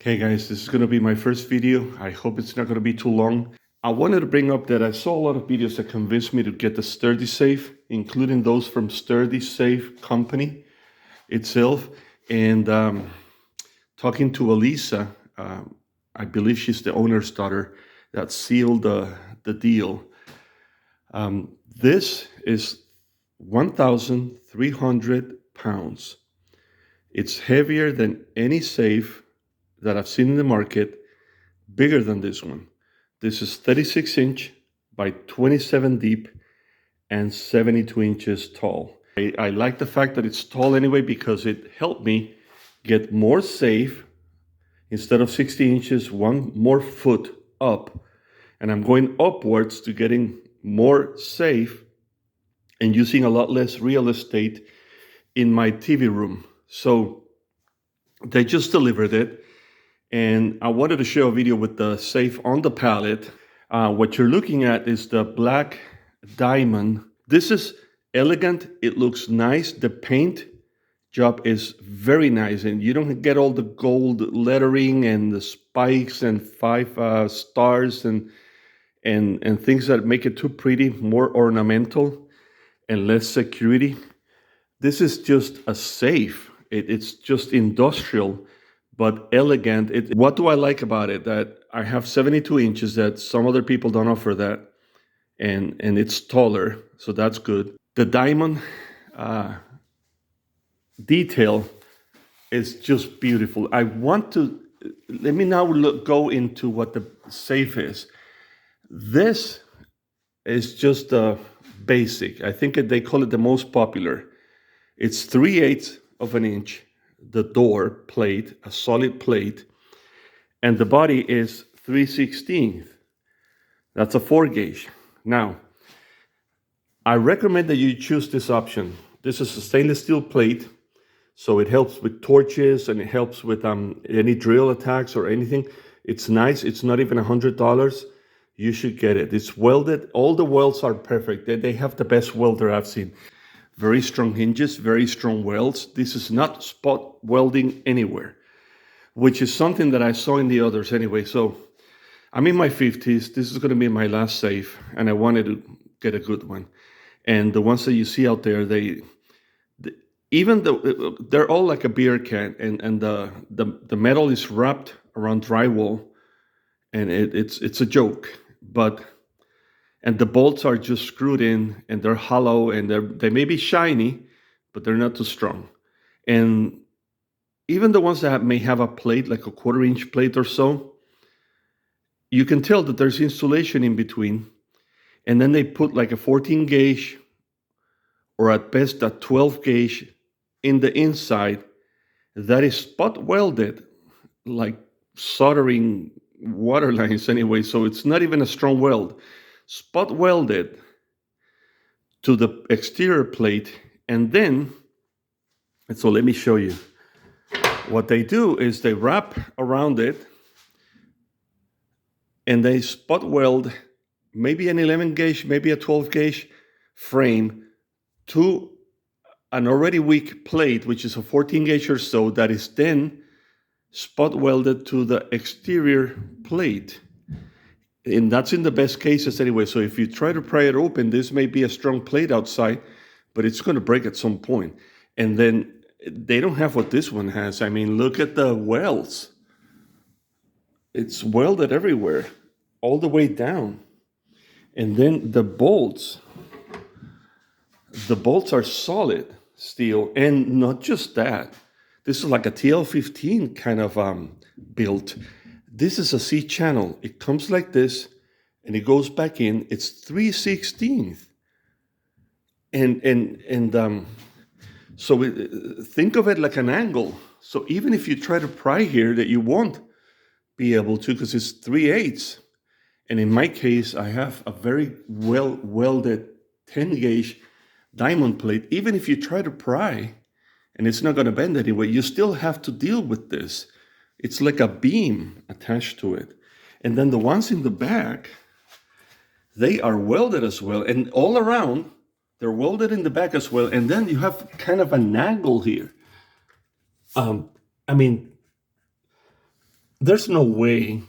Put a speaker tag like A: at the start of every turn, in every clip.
A: Hey guys, this is going to be my first video. I hope it's not going to be too long. I wanted to bring up that I saw a lot of videos that convinced me to get the Sturdy Safe, including those from Sturdy Safe company itself. And talking to Elisa, I believe she's the owner's daughter, that sealed the deal. This is 1,300 pounds. It's heavier than any safe that I've seen in the market, bigger than this one. This is 36 inch by 27 deep and 72 inches tall. I like the fact that it's tall anyway because it helped me get more safe. Instead of 60 inches, one more foot up. And I'm going upwards to getting more safe and using a lot less real estate in my TV room. So they just delivered it. And I wanted to show a video with the safe on the pallet. What you're looking at is the black diamond. This is elegant. It looks nice. The paint job is very nice. And you don't get all the gold lettering and the spikes and 5 stars and things that make it too pretty, more ornamental and less security. This is just a safe. It's just industrial, but elegant. What do I like about it? That I have 72 inches, that some other people don't offer that, and it's taller, so that's good. The diamond detail is just beautiful. Let me now go into what the safe is. This is just a basic. I think they call it the most popular. It's 3/8 of an inch. The door plate, a solid plate, and the body is 3/16. That's a 4 gauge. Now, I recommend that you choose this option. This is a stainless steel plate, so it helps with torches and it helps with any drill attacks or anything. It's nice. It's not even $100. You should get it. It's welded. All the welds are perfect. They have the best welder I've seen. Very strong hinges, very strong welds. This is not spot welding anywhere, which is something that I saw in the others anyway. So I'm in my 50s. This is going to be my last safe, and I wanted to get a good one. And the ones that you see out there, they're all like a beer can, and the metal is wrapped around drywall, and it's a joke. And the bolts are just screwed in, and they're hollow, and they may be shiny, but they're not too strong. And even the ones that may have a plate, like a 1/4 inch plate or so, you can tell that there's insulation in between. And then they put like a 14 gauge or at best a 12 gauge in the inside that is spot welded, like soldering water lines anyway. So it's not even a strong weld. Spot welded to the exterior plate, and so let me show you. What they do is they wrap around it and they spot weld maybe an 11 gauge, maybe a 12 gauge frame to an already weak plate, which is a 14 gauge or so, that is then spot welded to the exterior plate. And that's in the best cases anyway. So if you try to pry it open, this may be a strong plate outside, but it's going to break at some point. And then they don't have what this one has. I mean, look at the welds. It's welded everywhere, all the way down. And then the bolts are solid steel. And not just that. This is like a TL15 kind of built. This is a C-channel. It comes like this, and it goes back in. It's 3/16. So think of it like an angle. So even if you try to pry here, that you won't be able to, because it's 3/8. And in my case, I have a very well welded 10 gauge diamond plate. Even if you try to pry, and it's not going to bend anyway, you still have to deal with this. It's like a beam attached to it. And then the ones in the back, they are welded as well. And all around, they're welded in the back as well. And then you have kind of an angle here. I mean, There's no way.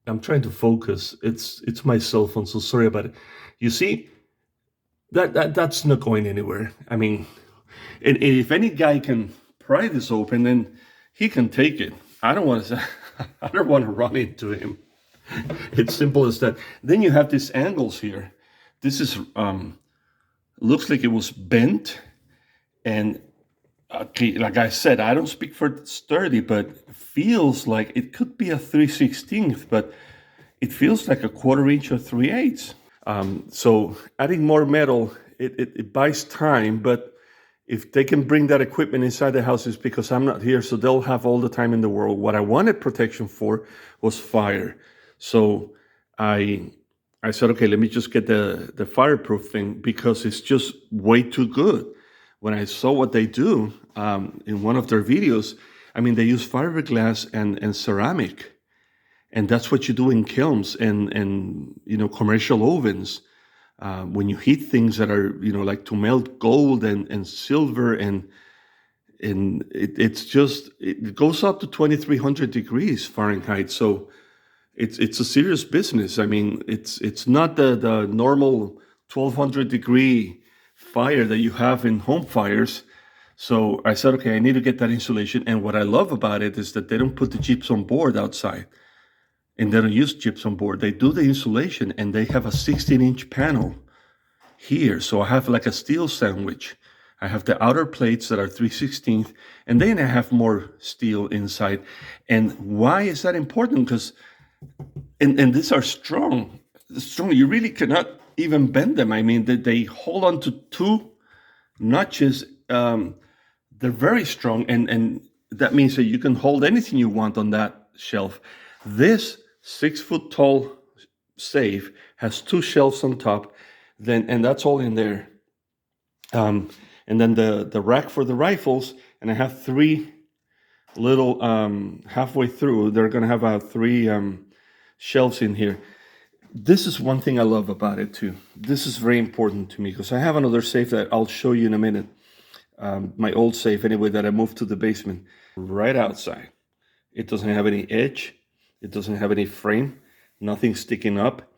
A: I'm trying to focus. It's my cell phone, so sorry about it. You see, that's not going anywhere. I mean, and if any guy can pry this open, then he can take it. I don't want to. I don't want to run into him. It's simple as that. Then you have these angles here. This is looks like it was bent, and okay, like I said, I don't speak for sturdy, but feels like it could be a 3/16, but it feels like a 1/4 inch or 3/8. So adding more metal, it buys time, but if they can bring that equipment inside the house, it's because I'm not here, so they'll have all the time in the world. What I wanted protection for was fire. So I I said, okay, let me just get the fireproof thing because it's just way too good. When I saw what they do in one of their videos, I mean, they use fiberglass and ceramic, and that's what you do in kilns and commercial ovens. When you heat things that are like to melt gold and silver and it goes up to 2,300 degrees Fahrenheit. So it's a serious business. I mean, it's not the normal 1,200 degree fire that you have in home fires. So I said, okay, I need to get that insulation. And what I love about it is that they don't put the gypsum board outside, and they don't use gypsum board. They do the insulation, and they have a 16-inch panel here. So I have like a steel sandwich. I have the outer plates that are 3/16, and then I have more steel inside. And why is that important? Because and these are strong. Strong. You really cannot even bend them. I mean, they hold on to two notches. They're very strong, and that means that you can hold anything you want on that shelf. This 6 foot tall safe has two shelves on top, and that's all in there. And then the rack for the rifles, and I have three little halfway through. They're gonna have three shelves in here. This is one thing I love about it too. This is very important to me because I have another safe that I'll show you in a minute. My old safe, anyway, that I moved to the basement, right outside. It doesn't have any edge. It doesn't have any frame. Nothing sticking up.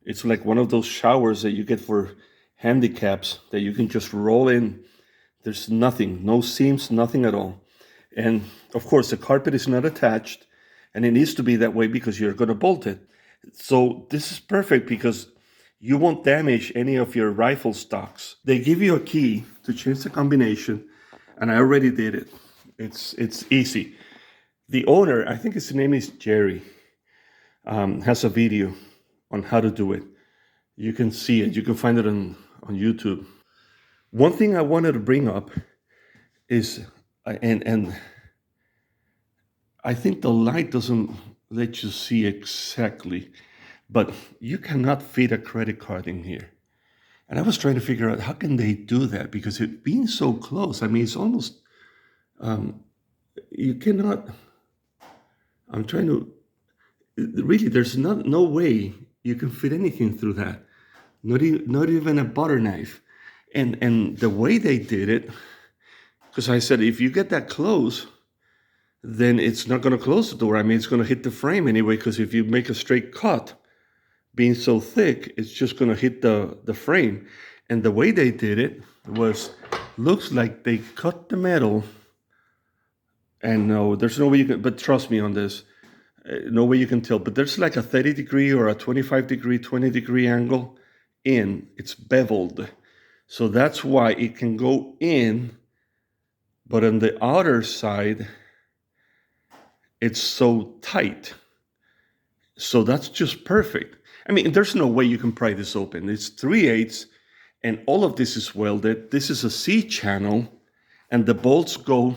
A: It's like one of those showers that you get for handicaps that you can just roll in. There's nothing, no seams, nothing at all. And of course, the carpet is not attached, and it needs to be that way because you're going to bolt it. So this is perfect because you won't damage any of your rifle stocks. They give you a key to change the combination, and I already did it. It's easy. The owner, I think his name is Jerry, has a video on how to do it. You can see it. You can find it on YouTube. One thing I wanted to bring up is, and I think the light doesn't let you see exactly, but you cannot fit a credit card in here. And I was trying to figure out how can they do that because it being so close. I mean, it's almost you cannot. I'm trying to really. There's no way you can fit anything through that. Not even a butter knife. And the way they did it, because I said if you get that close, then it's not going to close the door. I mean, it's going to hit the frame anyway. Because if you make a straight cut, being so thick, it's just going to hit the frame. And the way they did it looks like they cut the metal. And no, there's no way you can, but trust me on this, no way you can tell. But there's like a 30 degree or a 25 degree, 20 degree angle in. It's beveled. So that's why it can go in. But on the outer side, it's so tight. So that's just perfect. I mean, there's no way you can pry this open. It's 3/8, and all of this is welded. This is a C channel, and the bolts go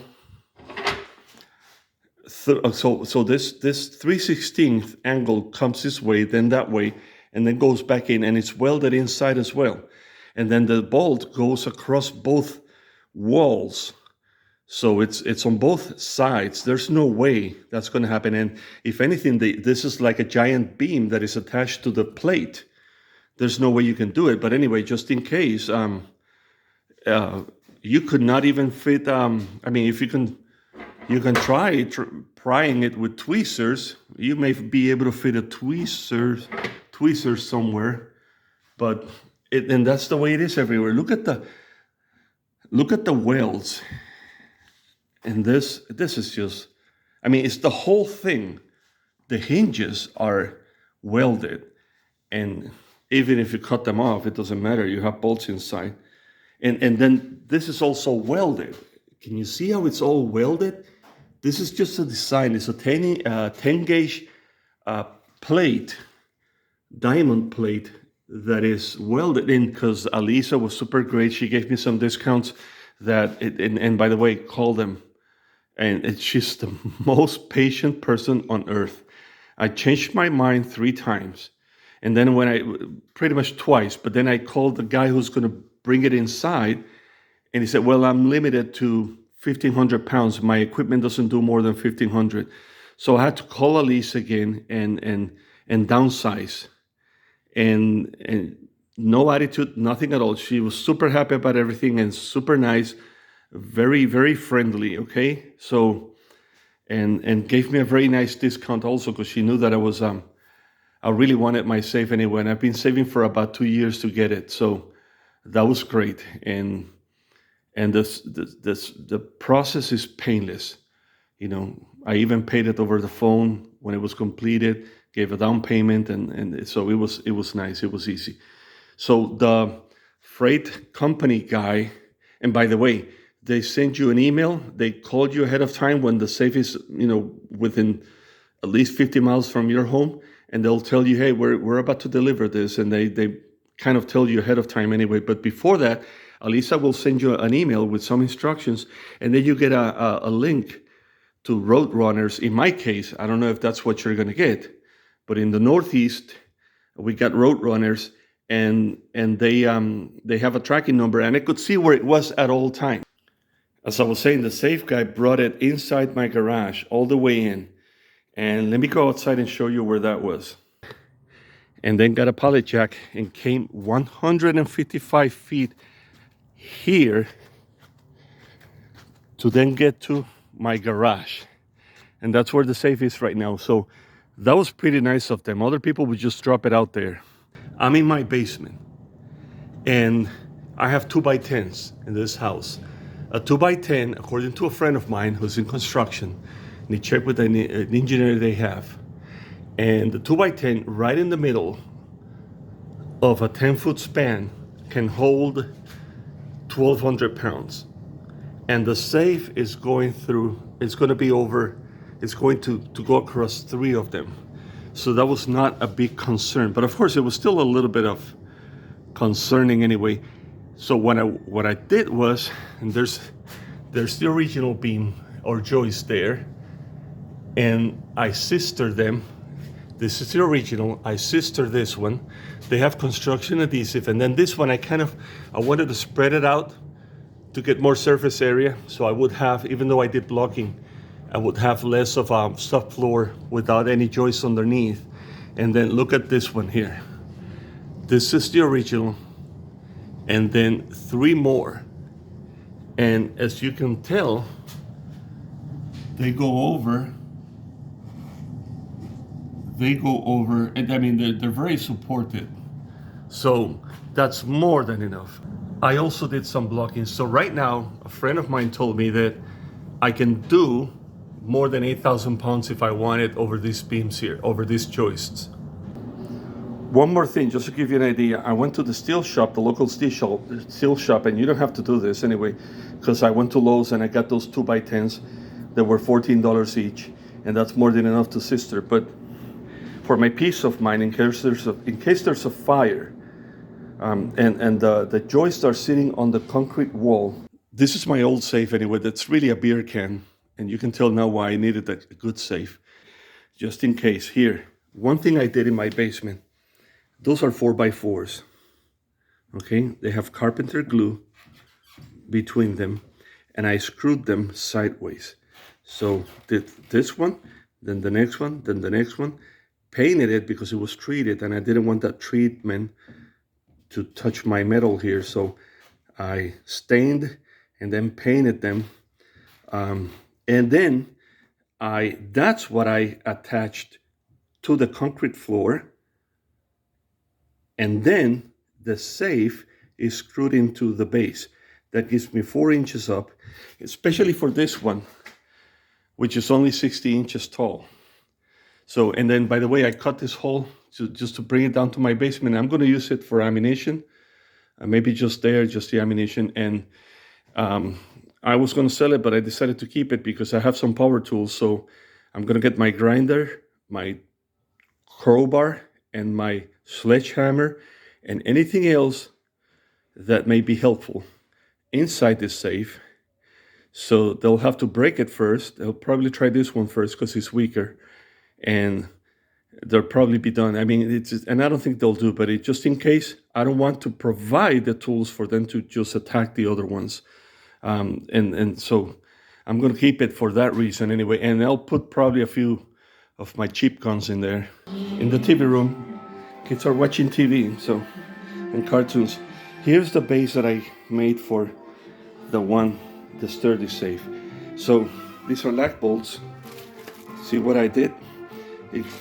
A: so this 3/16 angle comes this way, then that way, and then goes back in, and it's welded inside as well. And then the bolt goes across both walls. So it's on both sides. There's no way that's going to happen. And if anything, this is like a giant beam that is attached to the plate. There's no way you can do it. But anyway, just in case, you could not even fit. I mean, if you can try prying it with tweezers. You may be able to fit a tweezer somewhere, but and that's the way it is everywhere. Look at the welds, and this is just, I mean, it's the whole thing. The hinges are welded, and even if you cut them off, it doesn't matter. You have bolts inside, and then this is also welded. Can you see how it's all welded? This is just a design. It's a 10 gauge plate, diamond plate, that is welded in, because Alisa was super great. She gave me some discounts and by the way, call them. And she's the most patient person on earth. I changed my mind 3 times. And then pretty much twice, but then I called the guy who's going to bring it inside, and he said, well, I'm limited to 1,500 pounds. My equipment doesn't do more than 1,500. So I had to call Elise again and downsize. And no attitude, nothing at all. She was super happy about everything and super nice, very, very friendly, okay? So, and gave me a very nice discount also, because she knew that I really wanted my safe anyway, and I've been saving for about 2 years to get it. So that was great. And the process is painless. You know, I even paid it over the phone when it was completed, gave a down payment, and so it was nice. It was easy. So the freight company guy, and by the way, they send you an email. They called you ahead of time when the safe is, you know, within at least 50 miles from your home, and they'll tell you, hey, we're about to deliver this, and they kind of tell you ahead of time anyway. But before that, Alisa will send you an email with some instructions, and then you get a link to Roadrunners. In my case, I don't know if that's what you're going to get, but in the Northeast, we got Roadrunners, and they have a tracking number, and I could see where it was at all times. As I was saying, the safe guy brought it inside my garage all the way in. And let me go outside and show you where that was. And then got a pallet jack and came 155 feet here to then get to my garage. And that's where the safe is right now. So that was pretty nice of them. Other people would just drop it out there. I'm in my basement, and I have 2x10s in this house. A 2x10, according to a friend of mine who's in construction, and he checked with an engineer they have. And the 2x10 right in the middle of a 10-foot span can hold 1,200 pounds. And the safe is going to go across 3 of them. So that was not a big concern. But of course, it was still a little bit of concerning anyway. So what I did was, and there's the original beam or joist there, and I sistered them. This is the original. I sistered this one. They have construction adhesive, and then this one I wanted to spread it out to get more surface area. So I would have, even though I did blocking, I would have less of a subfloor without any joists underneath. And then look at this one here. This is the original, and then 3 more. And as you can tell, they go over, and I mean, they're very supported. So that's more than enough. I also did some blocking. So right now, a friend of mine told me that I can do more than 8,000 pounds if I want it over these beams here, over these joists. One more thing, just to give you an idea, I went to the steel shop, the local steel shop, and you don't have to do this anyway, because I went to Lowe's and I got those 2x10s that were $14 each, and that's more than enough to sister. But for my peace of mind, in case there's a fire, and the joists are sitting on the concrete wall. This is my old safe anyway. That's really a beer can, and you can tell now why I needed a good safe, just in case. Here, one thing I did in my basement. Those are 4x4s, okay? They have carpenter glue between them, and I screwed them sideways. So did this one, then the next one, then the next one. Painted it because it was treated, and I didn't want that treatment to touch my metal here. So I stained and then painted them. And then that's what I attached to the concrete floor, and then the safe is screwed into the base. That gives me 4 inches up, especially for this one, which is only 60 inches tall. So, and then by the way, I cut this hole just to bring it down to my basement. I'm going to use it for ammunition, maybe just the ammunition. And I was going to sell it, but I decided to keep it because I have some power tools. So I'm going to get my grinder, my crowbar, and my sledgehammer, and anything else that may be helpful inside this safe. So they'll have to break it first. They'll probably try this one first because it's weaker, and they'll probably be done. I mean, and I don't think they'll do, but just in case, I don't want to provide the tools for them to just attack the other ones. And so I'm going to keep it for that reason anyway. And I'll put probably a few of my cheap guns in there. In the TV room, kids are watching TV, and cartoons. Here's the base that I made for the sturdy safe. So these are lag bolts. See what I did?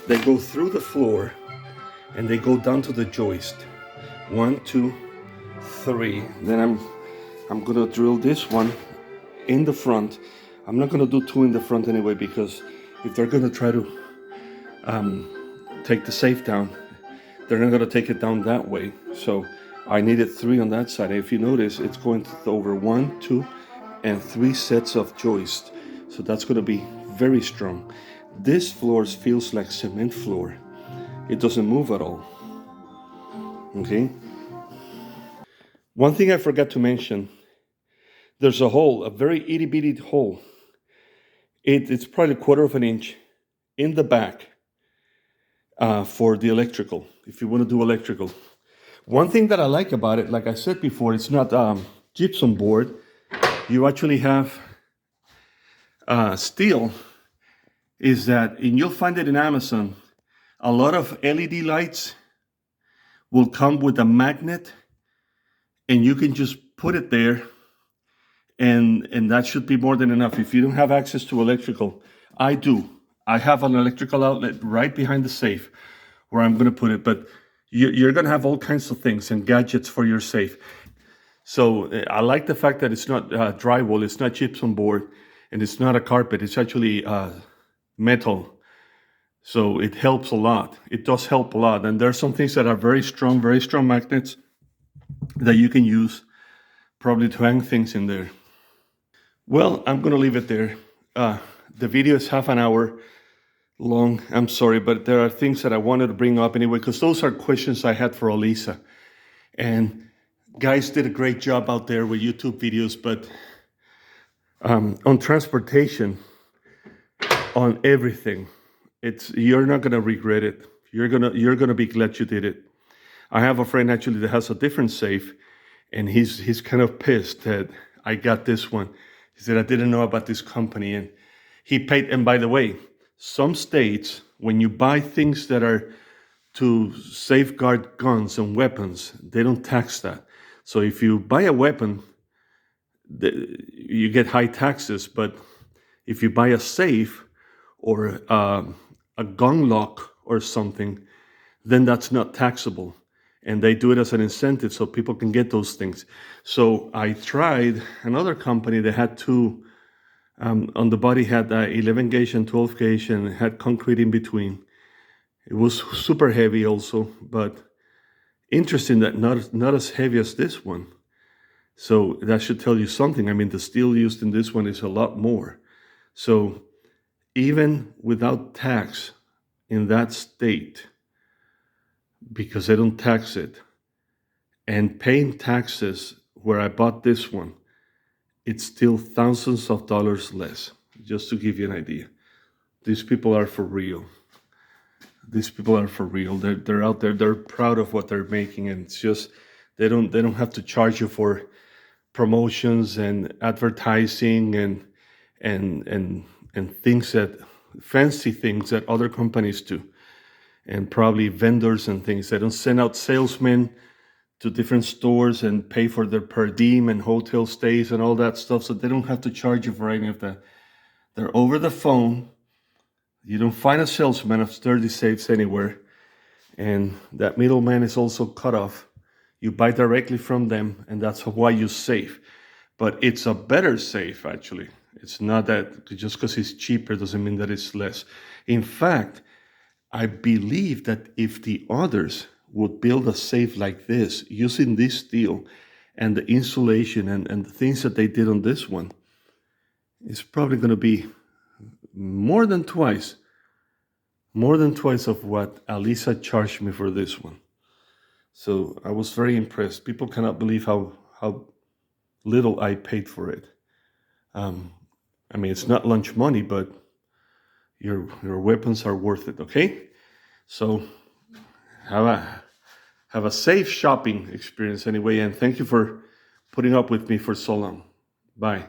A: They go through the floor and they go down to the joist. 1, 2, 3. Then I'm gonna drill this one in the front. I'm not gonna do 2 in the front anyway, because if they're gonna try to take the safe down, they're not gonna take it down that way. So I needed 3 on that side. If you notice, it's going over 1, 2, and 3 sets of joists. So that's gonna be very strong. This floor feels like cement floor. It doesn't move at all. Okay. One thing I forgot to mention, there's a hole, a very itty bitty hole. It's probably 1/4 of an inch in the back for the electrical, if you want to do electrical. One thing that I like about it, like I said before, it's not gypsum board. You actually have steel. Is that, and you'll find it in Amazon, a lot of LED lights will come with a magnet, and you can just put it there, and that should be more than enough. If you don't have access to electrical, I do. I have an electrical outlet right behind the safe where I'm going to put it, but you're going to have all kinds of things and gadgets for your safe. So I like the fact that it's not drywall, it's not gypsum board, and it's not a carpet. It's actually metal. So it helps a lot. It does help a lot. And there are some things that are very strong magnets that you can use probably to hang things in there. Well, I'm going to leave it there. The video is half an hour long. I'm sorry, but there are things that I wanted to bring up anyway, because those are questions I had for Elisa. And guys did a great job out there with YouTube videos, but on transportation, on everything, you're not gonna regret it. You're gonna be glad you did it. I have a friend actually that has a different safe, and he's kind of pissed that I got this one. He said, I didn't know about this company, and he paid. And by the way, some states, when you buy things that are to safeguard guns and weapons, they don't tax that. So if you buy a weapon, you get high taxes. But if you buy a safe or a gun lock or something, then that's not taxable. And they do it as an incentive so people can get those things. So I tried another company that had two, on the body had 11 gauge and 12 gauge and had concrete in between. It was super heavy also, but interesting that not as heavy as this one. So that should tell you something. I mean, the steel used in this one is a lot more. So even without tax in that state, because they don't tax it, and paying taxes where I bought this one, it's still thousands of dollars less, just to give you an idea. These people are for real. These people are for real. They're out there. They're proud of what they're making, and it's just they don't have to charge you for promotions and advertising and things that fancy things that other companies do, and probably vendors and things. They don't send out salesmen to different stores and pay for their per diem and hotel stays and all that stuff, so they don't have to charge you for any of that. They're over the phone. You don't find a salesman of sturdy safes anywhere, and that middleman is also cut off. You buy directly from them, and that's why you save. But it's a better safe, actually. It's not that just because it's cheaper doesn't mean that it's less. In fact, I believe that if the others would build a safe like this using this steel and the insulation and the things that they did on this one, it's probably going to be more than twice of what Alisa charged me for this one. So I was very impressed. People cannot believe how little I paid for it. I mean, it's not lunch money, but your weapons are worth it, okay? So have a safe shopping experience anyway, and thank you for putting up with me for so long. Bye.